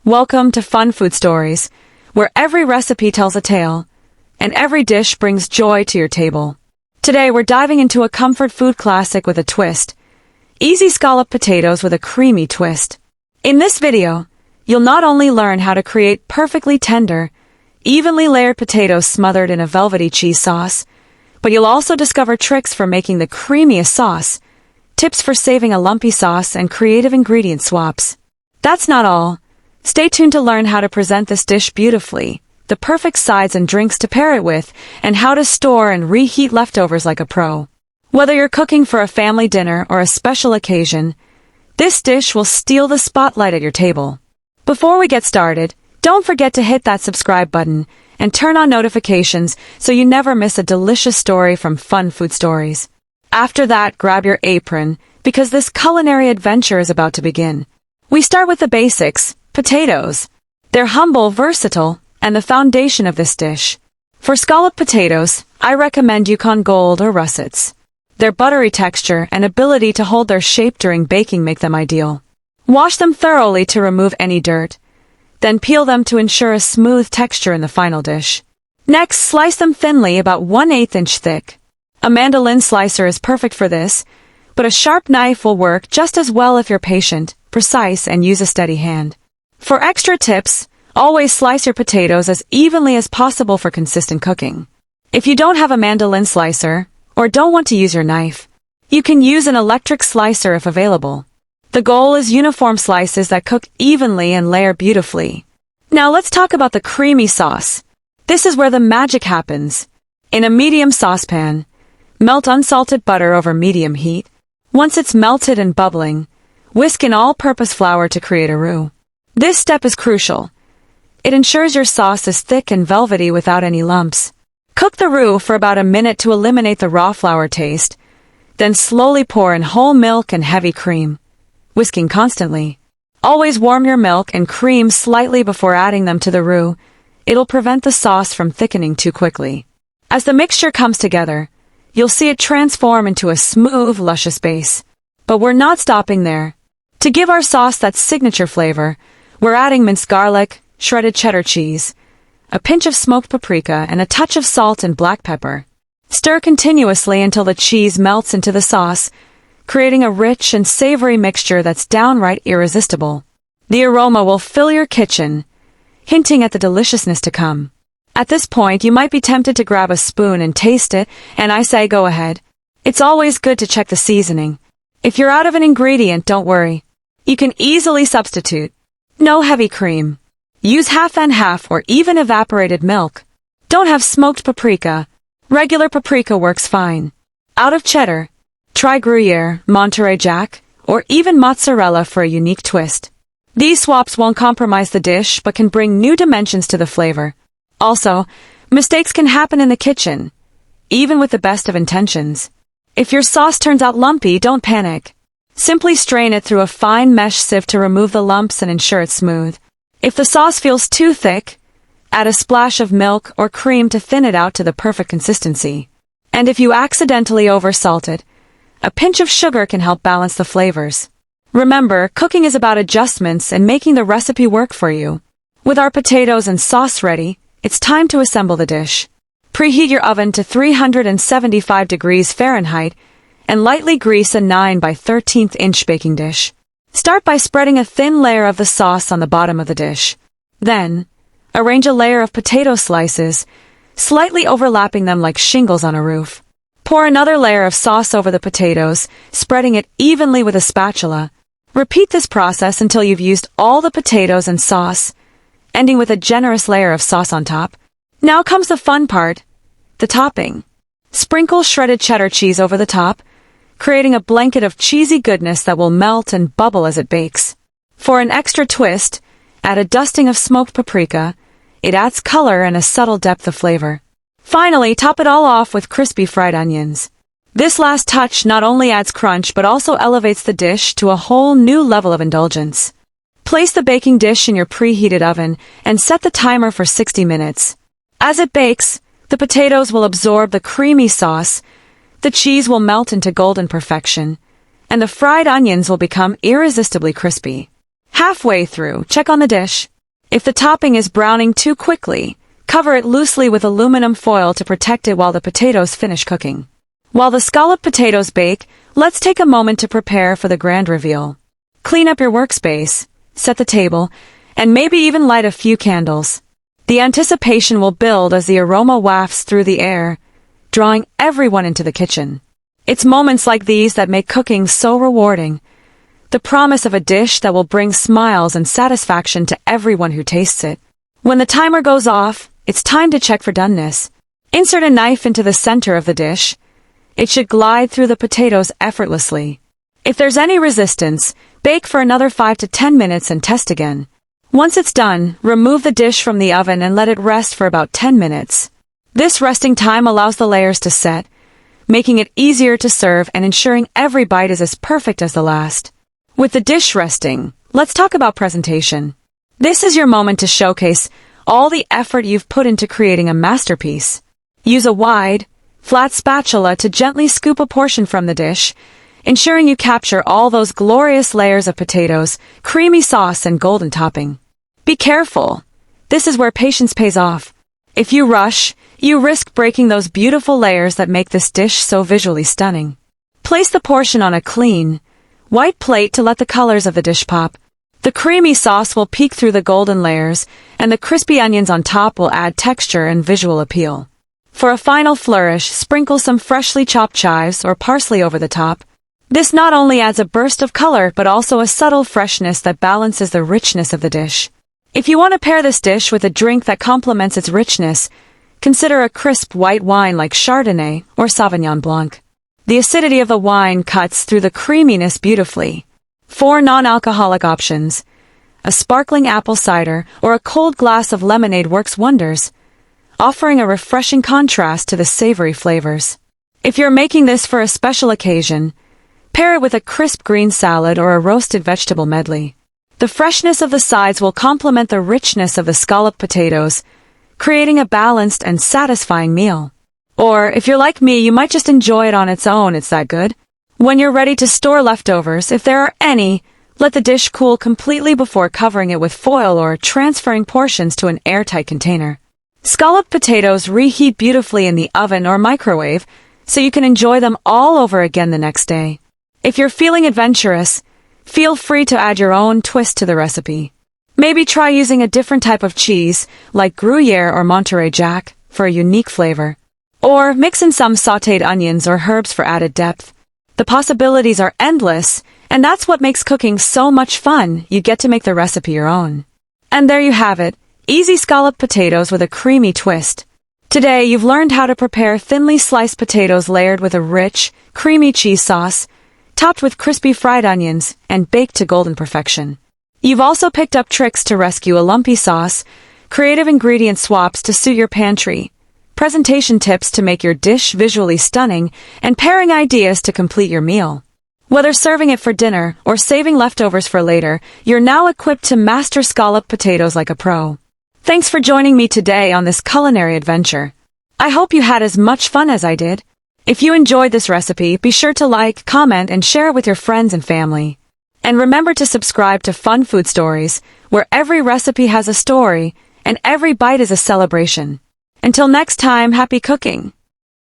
Welcome to Fun Food Stories, where every recipe tells a tale, and every dish brings joy to your table. Today we're diving into a comfort food classic with a twist. Easy scalloped potatoes with a creamy twist. In this video, you'll not only learn how to create perfectly tender, evenly layered potatoes smothered in a velvety cheese sauce, but you'll also discover tricks for making the creamiest sauce, tips for saving a lumpy sauce, and creative ingredient swaps. That's not all. Stay tuned to learn how to present this dish beautifully, the perfect sides and drinks to pair it with, and how to store and reheat leftovers like a pro. Whether you're cooking for a family dinner or a special occasion, this dish will steal the spotlight at your table. Before we get started, don't forget to hit that subscribe button and turn on notifications so you never miss a delicious story from Fun Food Stories. After that, grab your apron, because this culinary adventure is about to begin. We start with the basics. Potatoes. They're humble, versatile, and the foundation of this dish. For scalloped potatoes, I recommend Yukon Gold or russets. Their buttery texture and ability to hold their shape during baking make them ideal. Wash them thoroughly to remove any dirt, then peel them to ensure a smooth texture in the final dish. Next, slice them thinly, about 1/8 inch thick. A mandolin slicer is perfect for this, but a sharp knife will work just as well if you're patient, precise, and use a steady hand. For extra tips, always slice your potatoes as evenly as possible for consistent cooking. If you don't have a mandolin slicer, or don't want to use your knife, you can use an electric slicer if available. The goal is uniform slices that cook evenly and layer beautifully. Now let's talk about the creamy sauce. This is where the magic happens. In a medium saucepan, melt unsalted butter over medium heat. Once it's melted and bubbling, whisk in all-purpose flour to create a roux. This step is crucial. It ensures your sauce is thick and velvety without any lumps. Cook the roux for about a minute to eliminate the raw flour taste, then slowly pour in whole milk and heavy cream, whisking constantly. Always warm your milk and cream slightly before adding them to the roux. It'll prevent the sauce from thickening too quickly. As the mixture comes together, you'll see it transform into a smooth, luscious base. But we're not stopping there. To give our sauce that signature flavor, we're adding minced garlic, shredded cheddar cheese, a pinch of smoked paprika, and a touch of salt and black pepper. Stir continuously until the cheese melts into the sauce, creating a rich and savory mixture that's downright irresistible. The aroma will fill your kitchen, hinting at the deliciousness to come. At this point, you might be tempted to grab a spoon and taste it, and I say go ahead. It's always good to check the seasoning. If you're out of an ingredient, don't worry. You can easily substitute. No heavy cream. Use half and half or even evaporated milk. Don't have smoked paprika. Regular paprika works fine. Out of cheddar, try Gruyere, Monterey Jack, or even mozzarella for a unique twist. These swaps won't compromise the dish but can bring new dimensions to the flavor. Also, mistakes can happen in the kitchen, even with the best of intentions. If your sauce turns out lumpy, don't panic. Simply strain it through a fine mesh sieve to remove the lumps and ensure it's smooth. If the sauce feels too thick, add a splash of milk or cream to thin it out to the perfect consistency. And if you accidentally oversalt it, a pinch of sugar can help balance the flavors. Remember, cooking is about adjustments and making the recipe work for you. With our potatoes and sauce ready, it's time to assemble the dish. Preheat your oven to 375 degrees Fahrenheit and lightly grease a 9 by 13 inch baking dish. Start by spreading a thin layer of the sauce on the bottom of the dish. Then, arrange a layer of potato slices, slightly overlapping them like shingles on a roof. Pour another layer of sauce over the potatoes, spreading it evenly with a spatula. Repeat this process until you've used all the potatoes and sauce, ending with a generous layer of sauce on top. Now comes the fun part, the topping. Sprinkle shredded cheddar cheese over the top, creating a blanket of cheesy goodness that will melt and bubble as it bakes. For an extra twist, add a dusting of smoked paprika. It adds color and a subtle depth of flavor. Finally, top it all off with crispy fried onions. This last touch not only adds crunch but also elevates the dish to a whole new level of indulgence. Place the baking dish in your preheated oven and set the timer for 60 minutes. As it bakes, the potatoes will absorb the creamy sauce, the cheese will melt into golden perfection, and the fried onions will become irresistibly crispy. Halfway through, check on the dish. If the topping is browning too quickly, cover it loosely with aluminum foil to protect it while the potatoes finish cooking. While the scalloped potatoes bake, let's take a moment to prepare for the grand reveal. Clean up your workspace, set the table, and maybe even light a few candles. The anticipation will build as the aroma wafts through the air, drawing everyone into the kitchen. It's moments like these that make cooking so rewarding. The promise of a dish that will bring smiles and satisfaction to everyone who tastes it. When the timer goes off, it's time to check for doneness. Insert a knife into the center of the dish. It should glide through the potatoes effortlessly. If there's any resistance, bake for another 5 to 10 minutes and test again. Once it's done, remove the dish from the oven and let it rest for about 10 minutes. This resting time allows the layers to set, making it easier to serve and ensuring every bite is as perfect as the last. With the dish resting, let's talk about presentation. This is your moment to showcase all the effort you've put into creating a masterpiece. Use a wide, flat spatula to gently scoop a portion from the dish, ensuring you capture all those glorious layers of potatoes, creamy sauce, and golden topping. Be careful. This is where patience pays off. If you rush, you risk breaking those beautiful layers that make this dish so visually stunning. Place the portion on a clean, white plate to let the colors of the dish pop. The creamy sauce will peek through the golden layers, and the crispy onions on top will add texture and visual appeal. For a final flourish, sprinkle some freshly chopped chives or parsley over the top. This not only adds a burst of color but also a subtle freshness that balances the richness of the dish. If you want to pair this dish with a drink that complements its richness, consider a crisp white wine like Chardonnay or Sauvignon Blanc. The acidity of the wine cuts through the creaminess beautifully. 4 non-alcoholic options. A sparkling apple cider or a cold glass of lemonade works wonders, offering a refreshing contrast to the savory flavors. If you're making this for a special occasion, pair it with a crisp green salad or a roasted vegetable medley. The freshness of the sides will complement the richness of the scalloped potatoes, creating a balanced and satisfying meal. Or, if you're like me, you might just enjoy it on its own, it's that good. When you're ready to store leftovers, if there are any, let the dish cool completely before covering it with foil or transferring portions to an airtight container. Scalloped potatoes reheat beautifully in the oven or microwave, so you can enjoy them all over again the next day. If you're feeling adventurous, feel free to add your own twist to the recipe. Maybe try using a different type of cheese, like Gruyere or Monterey Jack, for a unique flavor. Or mix in some sautéed onions or herbs for added depth. The possibilities are endless, and that's what makes cooking so much fun. You get to make the recipe your own. And there you have it, easy scalloped potatoes with a creamy twist. Today you've learned how to prepare thinly sliced potatoes layered with a rich, creamy cheese sauce, topped with crispy fried onions, and baked to golden perfection. You've also picked up tricks to rescue a lumpy sauce, creative ingredient swaps to suit your pantry, presentation tips to make your dish visually stunning, and pairing ideas to complete your meal. Whether serving it for dinner or saving leftovers for later, you're now equipped to master scalloped potatoes like a pro. Thanks for joining me today on this culinary adventure. I hope you had as much fun as I did. If you enjoyed this recipe, be sure to like, comment, and share it with your friends and family. And remember to subscribe to Fun Food Stories, where every recipe has a story and every bite is a celebration. Until next time, happy cooking!